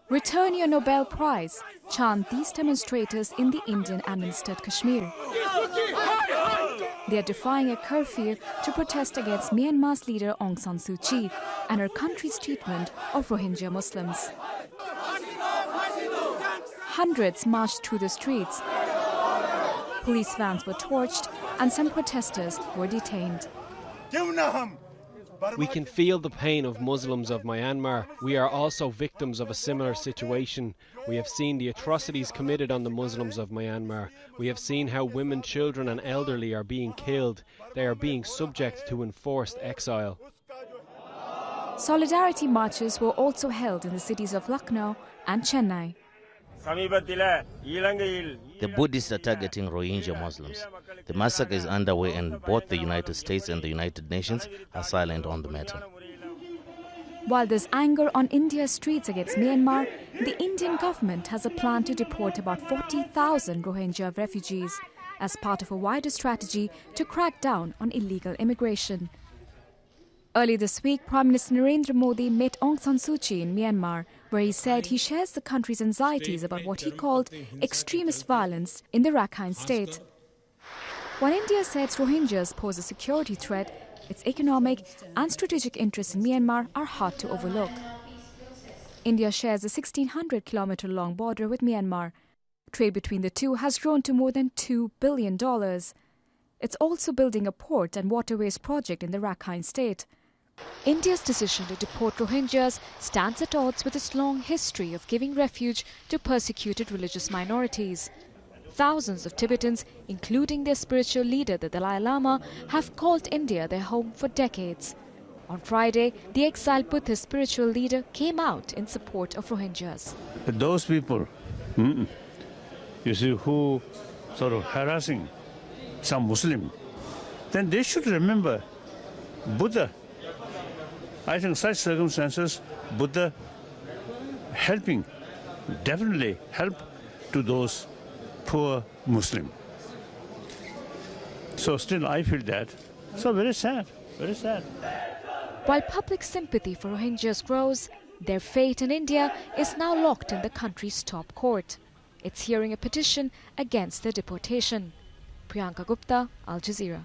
Return your Nobel Prize, chant these demonstrators in the Indian-administered Kashmir. They are defying a curfew to protest against Myanmar's leader Aung San Suu Kyi and her country's treatment of Rohingya Muslims. Hundreds marched through the streets. Police vans were torched and some protesters were detained. We can feel the pain of Muslims of Myanmar. We are also victims of a similar situation. We have seen the atrocities committed on the Muslims of Myanmar. We have seen how women, children and elderly are being killed. They are being subject to enforced exile. Solidarity marches were also held in the cities of Lucknow and Chennai. The Buddhists are targeting Rohingya Muslims. The massacre is underway and both the United States and the United Nations are silent on the matter. While there's anger on India's streets against Myanmar, the Indian government has a plan to deport about 40,000 Rohingya refugees as part of a wider strategy to crack down on illegal immigration. Early this week, Prime Minister Narendra Modi met Aung San Suu Kyi in Myanmar, where he said he shares the country's anxieties about what he called extremist violence in the Rakhine state. While India says Rohingyas pose a security threat, its economic and strategic interests in Myanmar are hard to overlook. India shares a 1,600-kilometer-long border with Myanmar. Trade between the two has grown to more than $2 billion. It's also building a port and waterways project in the Rakhine state. India's decision to deport Rohingyas stands at odds with its long history of giving refuge to persecuted religious minorities. Thousands of Tibetans, including their spiritual leader, the Dalai Lama, have called India their home for decades. On Friday, the exiled Buddhist spiritual leader came out in support of Rohingyas. Those people, you see, who sort of harassing some Muslim, then they should remember Buddha. I think such circumstances, Buddha helping, definitely help to those poor Muslim. So still I feel that. So very sad, very sad. While public sympathy for Rohingyas grows, their fate in India is now locked in the country's top court. It's hearing a petition against their deportation. Priyanka Gupta, Al Jazeera.